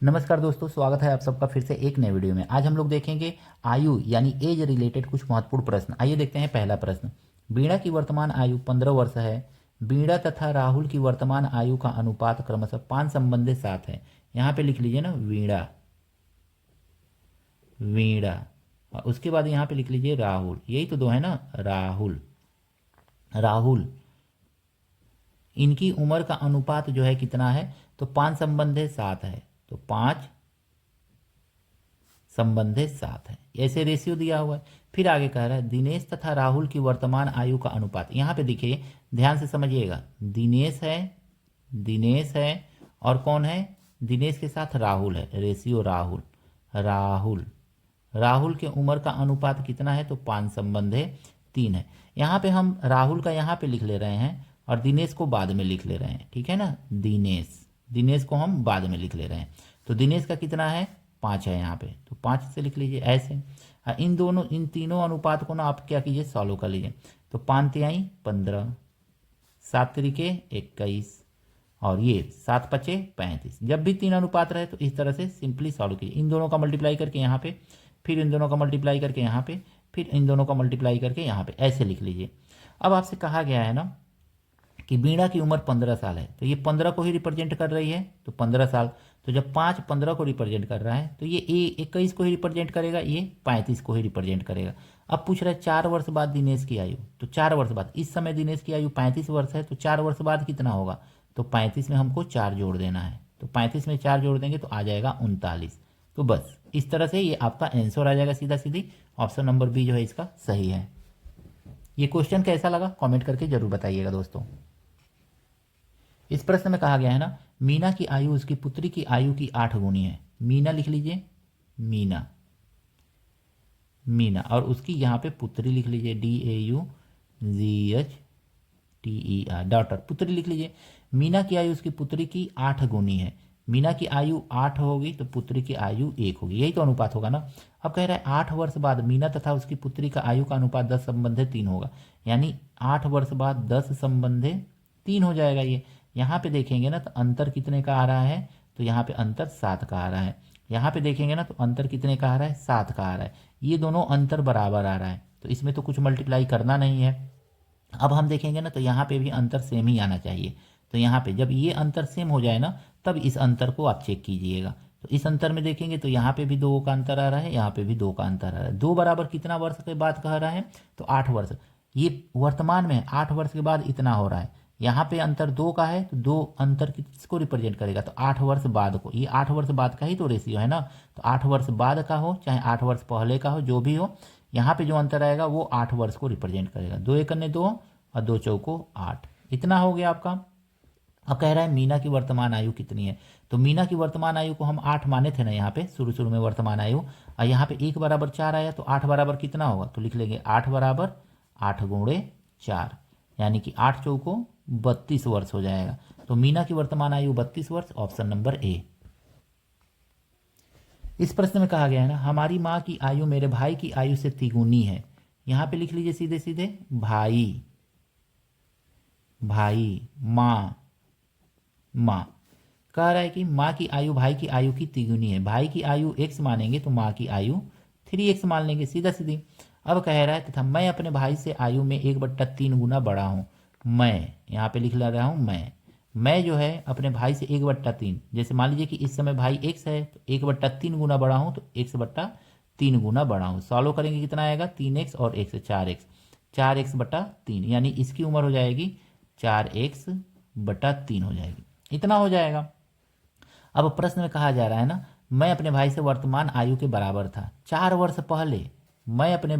नमस्कार दोस्तों, स्वागत है आप सबका फिर से एक नए वीडियो में। आज हम लोग देखेंगे आयु यानी एज रिलेटेड कुछ महत्वपूर्ण प्रश्न। आइए देखते हैं पहला प्रश्न। वीणा की वर्तमान आयु 15 वर्ष है। वीणा तथा राहुल की वर्तमान आयु का अनुपात क्रमशः 5 संबंधित 7 है। यहाँ पे लिख लीजिए ना वीणा, वीणा, और उसके बाद यहाँ पे लिख लीजिए राहुल। यही तो दो है ना, राहुल, राहुल। इनकी उम्र का अनुपात जो है कितना है, तो 5 संबंधित 7 है। तो 5 संबंधित 7 है, ऐसे रेशियो दिया हुआ है। फिर आगे कह रहा है दिनेश तथा राहुल की वर्तमान आयु का अनुपात। यहाँ पे देखिए, ध्यान से समझिएगा। दिनेश है, दिनेश है, और कौन है, दिनेश के साथ राहुल है। रेशियो राहुल, राहुल, राहुल के उम्र का अनुपात कितना है, तो 5 संबंध 3 है। यहाँ पे हम राहुल का यहाँ पे लिख ले रहे हैं और दिनेश को बाद में लिख ले रहे हैं, ठीक है ना। दिनेश, दिनेश को हम बाद में लिख ले रहे हैं। तो दिनेश का कितना है, 5 है यहाँ पे, तो 5 से लिख लीजिए ऐसे। इन दोनों, इन तीनों अनुपात को ना आप क्या कीजिए, सॉल्व कर लीजिए। तो 5 तिहाई 15, 7 तिरिके 21, और ये 7 पचे 35। जब भी 3 अनुपात रहे तो इस तरह से सिंपली सॉल्व कीजिए। इन दोनों का मल्टीप्लाई करके यहाँ पे, फिर इन दोनों का मल्टीप्लाई करके यहाँ पे, फिर इन दोनों का मल्टीप्लाई करके यहाँ पे, ऐसे लिख लीजिए। अब आपसे कहा गया है ना कि वीणा की उम्र 15 साल है, तो ये 15 को ही रिप्रेजेंट कर रही है, तो 15 साल। तो जब 5 15 को रिप्रेजेंट कर रहा है तो ये 21 को ही रिप्रेजेंट करेगा, ये 35 को ही रिप्रेजेंट करेगा। अब पूछ रहा है 4 वर्ष बाद दिनेश की आयु, तो 4 वर्ष बाद, इस समय दिनेश की आयु 35 वर्ष है, तो 4 वर्ष बाद कितना होगा, तो 35 में हमको 4 जोड़ देना है। तो 35 में 4 जोड़ देंगे तो आ जाएगा 39। तो बस इस तरह से ये आपका आंसर आ जाएगा सीधा सीधी। ऑप्शन नंबर बी जो है इसका सही है। ये क्वेश्चन कैसा लगा कमेंट करके जरूर बताइएगा दोस्तों। इस प्रश्न में कहा गया है ना, मीना की आयु उसकी पुत्री की आयु की 8 गुनी है। मीना लिख लीजिए, मीना, मीना, और उसकी यहाँ पे पुत्री लिख लीजिए, DAUGHTER, डॉटर, पुत्री लिख लीजिए। मीना की आयु उसकी पुत्री की 8 गुनी है। मीना की आयु 8 होगी तो पुत्री की आयु 1 होगी, यही तो अनुपात होगा ना। अब कह रहा है 8 वर्ष बाद मीना तथा उसकी पुत्री का आयु का अनुपात 10 संबंधे 3 होगा, यानी 8 वर्ष बाद 10 संबंधे 3 हो जाएगा। ये यहाँ पे देखेंगे ना तो अंतर कितने का आ रहा है, तो यहाँ पे अंतर 7 का आ रहा है। यहाँ पे देखेंगे ना तो अंतर कितने का आ रहा है, 7 का आ रहा है। ये दोनों अंतर बराबर आ रहा है, तो इसमें तो कुछ मल्टीप्लाई करना नहीं है। अब हम देखेंगे ना तो यहाँ पे भी अंतर सेम ही आना चाहिए। तो यहाँ पे जब ये अंतर सेम हो जाए ना, तब इस अंतर को आप चेक कीजिएगा। तो इस अंतर में देखेंगे तो यहाँ पे भी 2 का अंतर आ रहा है, यहाँ पे भी 2 का अंतर आ रहा है। 2 बराबर कितना वर्ष के बाद कह रहा है, तो 8 वर्ष। ये वर्तमान में 8 वर्ष के बाद इतना हो रहा है। यहाँ पे अंतर 2 का है, तो 2 अंतर किसको रिप्रेजेंट करेगा, तो 8 वर्ष बाद को। ये 8 वर्ष बाद का ही तो रेशियो है ना। तो 8 वर्ष बाद का हो चाहे 8 वर्ष पहले का हो, जो भी हो, यहाँ पे जो अंतर आएगा वो 8 वर्ष को रिप्रेजेंट करेगा। 2 एकन्ने 2 और 2 चौको 8, इतना हो गया आपका। अब कह रहा है मीना की वर्तमान आयु कितनी है, तो मीना की वर्तमान आयु को हम 8 माने थे ना यहाँ पे शुरू शुरू में वर्तमान आयु, और यहाँ पे 1 बराबर 4 आया, तो 8 बराबर कितना होगा, तो लिख लेंगे 8 बराबर 8 गुणे 4, यानी कि 8 चौको 32 वर्ष हो जाएगा। तो मीना की वर्तमान आयु 32 वर्ष, ऑप्शन नंबर ए। इस प्रश्न में कहा गया है ना, हमारी माँ की आयु मेरे भाई की आयु से तिगुनी है। यहाँ पे लिख लीजिए सीधे सीधे, भाई, भाई, माँ, माँ। कह रहा है कि माँ की आयु भाई की आयु की तिगुनी है। भाई की आयु x मानेंगे तो माँ की आयु 3x मान लेंगे, सीधा सीधी। अब कह रहा है तथा मैं अपने भाई से आयु में 1/3 गुना बड़ा हूँ। मैं यहाँ पे लिख रहा हूँ, मैं जो है अपने भाई से 1/3, जैसे मान लीजिए कि इस समय भाई x है तो 1/3 गुना बड़ा हूँ, तो x/3 गुना बड़ा हूँ। सॉल्व करेंगे कितना आएगा, 3x और x 4x, 4x/3, यानी इसकी उम्र हो जाएगी 4x/3 हो जाएगी, इतना हो जाएगा। अब प्रश्न में कहा जा रहा है ना, मैं अपने भाई से वर्तमान आयु के बराबर था 4 वर्ष पहले। मैं अपने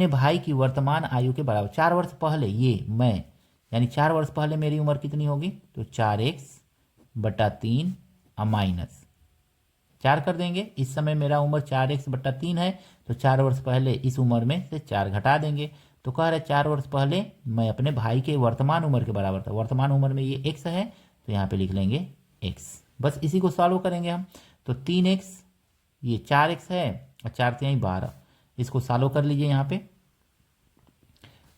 भाई की वर्तमान आयु के बराबर 4 वर्ष पहले, ये मैं, यानी 4 वर्ष पहले मेरी उम्र कितनी होगी, तो 4x/3 माइनस 4 कर देंगे। इस समय मेरा उम्र 4x/3 है, तो 4 वर्ष पहले इस उम्र में से 4 घटा देंगे। तो कह रहे 4 वर्ष पहले मैं अपने भाई के वर्तमान उम्र के बराबर था। वर्तमान उम्र में ये x है, तो यहाँ पे लिख लेंगे x। बस इसी को सॉल्व करेंगे हम। तो 3x, ये 4x है, और 4 तिहाई 12, इसको सॉल्व कर लीजिए यहाँ पे।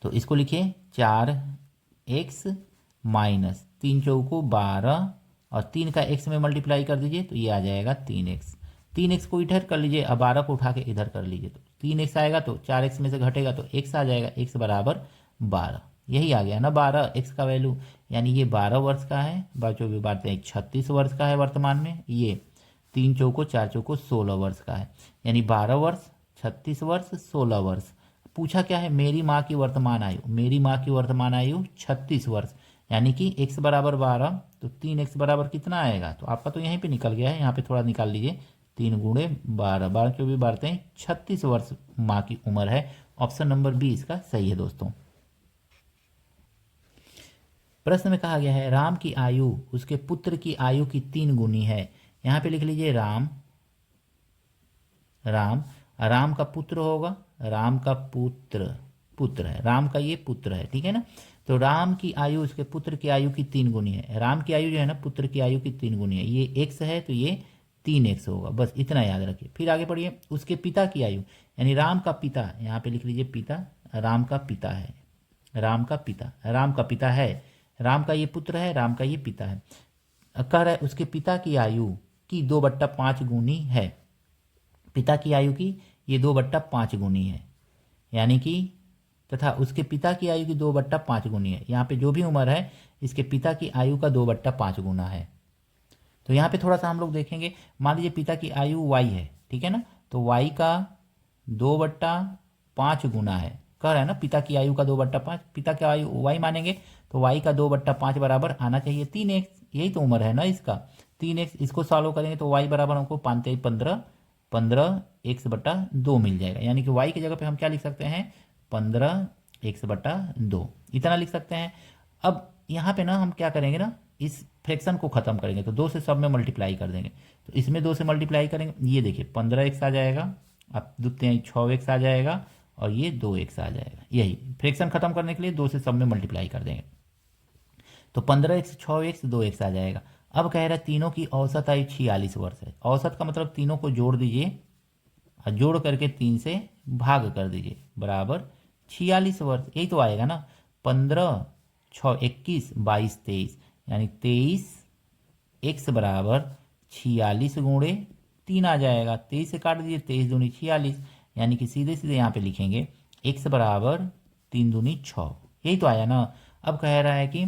तो इसको लिखिए 4x माइनस 3 चौको 12 और 3 का x में मल्टीप्लाई कर दीजिए तो ये आ जाएगा 3x। 3x को इधर कर लीजिए, अब 12 को उठा के इधर कर लीजिए तो 3x आएगा, तो 4x में से घटेगा तो x आ जाएगा, x बराबर 12। यही आ गया ना 12 x का वैल्यू, यानी ये 12 वर्ष का है। बच्चों भी बात है 36 वर्ष का है वर्तमान में। ये 3 चौको 4 चौको 16 वर्ष का है, यानी 12 वर्ष 36 वर्ष 16 वर्ष। पूछा क्या है, मेरी माँ की वर्तमान आयु, मेरी माँ की वर्तमान आयु 36 वर्ष, यानी कि x बराबर 12, तो 3x बराबर कितना आएगा, तो आपका तो यहीं पे निकल गया है, यहाँ पे थोड़ा निकाल लीजिए। 3 गुणे 12, 12 चौबीस 12 36 वर्ष माँ की उम्र है। ऑप्शन नंबर बी इसका सही है दोस्तों। प्रश्न में कहा गया है राम की आयु उसके पुत्र की आयु की 3 गुनी है। यहाँ पे लिख लीजिए राम, राम, राम का पुत्र होगा, राम का पुत्र है, राम का ये पुत्र है, ठीक है ना। तो राम की आयु उसके पुत्र की आयु की 3 गुनी है। राम की आयु जो है ना पुत्र की आयु की 3 गुनी है। ये x है तो ये 3x होगा, बस इतना याद रखिए। फिर आगे पढ़िए, उसके पिता की आयु, यानी राम का पिता, यहाँ पे लिख लीजिए पिता, राम का पिता है, राम का पिता, राम का पिता है, राम का ये पुत्र है, राम का ये पिता है। कह रहा है उसके पिता की आयु की 2/5 गुनी है। पिता की आयु की ये 2/5 गुनी है, यानी कि तथा उसके पिता की आयु की 2/5 गुनी है। यहाँ पे जो भी उम्र है इसके पिता की आयु का 2/5 गुना है। तो यहाँ पे थोड़ा सा हम लोग देखेंगे, मान लीजिए पिता की आयु y है, ठीक है ना, तो y का 2/5 गुना है। कह रहा है ना पिता की आयु का 2/5, पिता की आयु y मानेंगे तो y का 2/5 बराबर आना चाहिए 3x, यही तो उम्र है ना इसका 3x। इसको सॉल्व करेंगे तो y बराबर हमको 15x/2 मिल जाएगा, यानी कि y की जगह पे हम क्या लिख सकते हैं 15x/2, इतना लिख सकते हैं। अब यहाँ पे ना हम क्या करेंगे ना, इस फ्रैक्शन को खत्म करेंगे तो 2 से सब में मल्टीप्लाई कर देंगे, तो इसमें 2 से मल्टीप्लाई करेंगे, ये देखिए 15x आ जाएगा, अब दूसरे 6x आ जाएगा और ये 2x आ जाएगा। यही फ्रैक्शन खत्म करने के लिए 2 से सब में मल्टीप्लाई कर देंगे, तो 15x 6x 2x आ जाएगा। अब कह रहा है तीनों की औसत आयु 46 वर्ष है। औसत का मतलब तीनों को जोड़ दीजिए और जोड़ करके 3 से भाग कर दीजिए, बराबर 46 वर्ष, यही तो आएगा ना। 15 6 21 22 23, यानी 23x बराबर 46 गुणे 3 आ जाएगा। 23 से काट दीजिए, 23 दूनी 46, यानी कि सीधे सीधे यहाँ पे लिखेंगे x बराबर 3 दूनी 6, यही तो आया ना। अब कह रहा है कि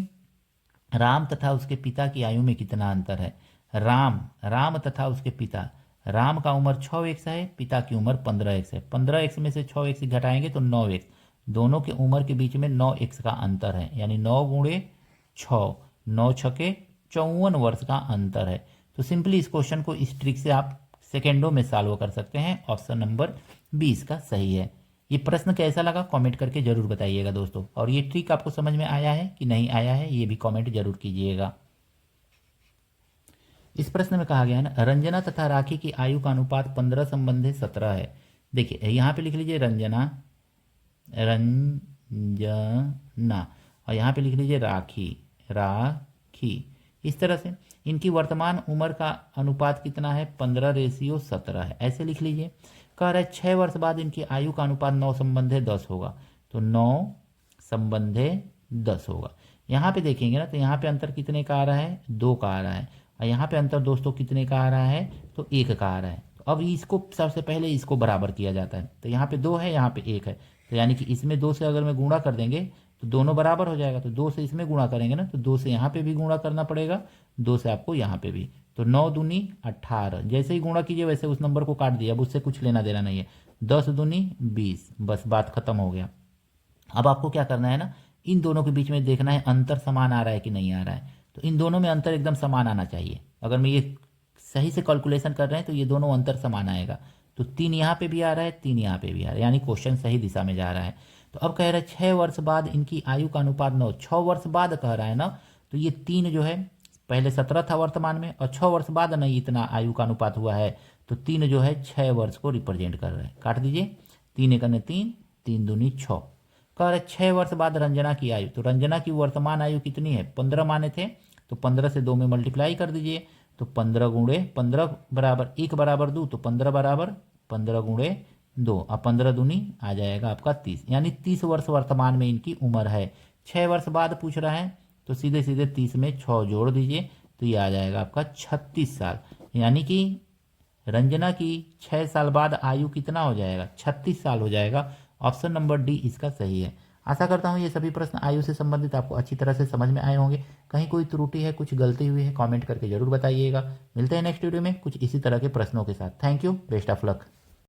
राम तथा उसके पिता की आयु में कितना अंतर है। राम तथा उसके पिता, राम का उम्र 6x है, पिता की उम्र 15x है। 15x में से 6x घटाएंगे तो 9x, दोनों के उम्र के बीच में 9x का अंतर है, यानी 9 गुणे 6, 9 छके 54 वर्ष का अंतर है। तो सिंपली इस क्वेश्चन को इस ट्रिक से आप सेकेंडों में सॉल्व कर सकते हैं। ऑप्शन नंबर 20 का सही है। ये प्रश्न कैसा लगा कमेंट करके जरूर बताइएगा दोस्तों, और ये ट्रिक आपको समझ में आया है कि नहीं आया है ये भी कमेंट जरूर कीजिएगा। इस प्रश्न में कहा गया है ना रंजना तथा राखी की आयु का अनुपात 15 संबंधित 17 है। देखिए यहाँ पे लिख लीजिए रंजना, और यहाँ पे लिख लीजिए राखी। इस तरह से इनकी वर्तमान उम्र का अनुपात कितना है 15:17 है, ऐसे लिख लीजिए। कह रहा है 6 वर्ष बाद इनकी आयु का अनुपात 9 संबंधे 10 होगा, तो 9 संबंधे 10 होगा। यहाँ पे देखेंगे ना तो यहाँ पे अंतर कितने का आ रहा है 2 का आ रहा है, और यहाँ पे अंतर दोस्तों कितने का आ रहा है तो 1 का आ रहा है। तो अब इसको सबसे पहले इसको बराबर किया जाता है, तो यहाँ पे 2 है यहाँ पे 1 है, तो यानी कि इसमें 2 से अगर मैं गुणा कर देंगे तो दोनों बराबर हो जाएगा। तो 2 से इसमें गुणा करेंगे ना तो 2 से यहाँ पे भी गुणा करना पड़ेगा, 2 से आपको यहाँ पे भी, तो 9 दूनी 18, जैसे ही गुणा कीजिए वैसे उस नंबर को काट दिए, अब उससे कुछ लेना देना नहीं है। 10 दूनी 20, बस बात खत्म हो गया। अब आपको क्या करना है ना, इन दोनों के बीच में देखना है अंतर समान आ रहा है कि नहीं आ रहा है। तो इन दोनों में अंतर एकदम समान आना चाहिए। अगर मैं ये सही से कैलकुलेशन कर रहे हैं तो ये दोनों अंतर समान आएगा। तो 3 यहाँ पे भी आ रहा है, 3 यहाँ पे भी आ रहा है, यानी क्वेश्चन सही दिशा में जा रहा है। तो अब कह रहा है 6 वर्ष बाद इनकी आयु का अनुपात 9, 6 वर्ष बाद कह रहा है ना, तो ये 3 जो है पहले 17 था वर्तमान में, और 6 वर्ष बाद नहीं इतना आयु का अनुपात हुआ है, तो 3 जो है 6 वर्ष को रिप्रेजेंट कर रहा है। काट दीजिए, 3 एकने 3, 3 दूनी 6। कह रहे 6 वर्ष बाद रंजना की आयु, तो रंजना की वर्तमान आयु कितनी है 15 माने थे, तो 15 से 2 में मल्टीप्लाई कर दीजिए, तो 15 गुणे 15 बराबर 1 बराबर 2, तो 15 बराबर 15 गुणे 2, अब 15 दूनी आ जाएगा आपका 30, यानी 30 वर्ष वर्तमान में इनकी उम्र है। 6 वर्ष बाद पूछ रहा है तो सीधे सीधे 30 में 6 जोड़ दीजिए, तो ये आ जाएगा आपका 36 साल। यानी कि रंजना की 6 साल बाद आयु कितना हो जाएगा, 36 साल हो जाएगा। ऑप्शन नंबर डी इसका सही है। आशा करता हूँ ये सभी प्रश्न आयु से संबंधित आपको अच्छी तरह से समझ में आए होंगे। कहीं कोई त्रुटि है, कुछ गलती हुई है, कमेंट करके जरूर बताइएगा। मिलते हैं नेक्स्ट वीडियो में कुछ इसी तरह के प्रश्नों के साथ। Thank you, best of luck.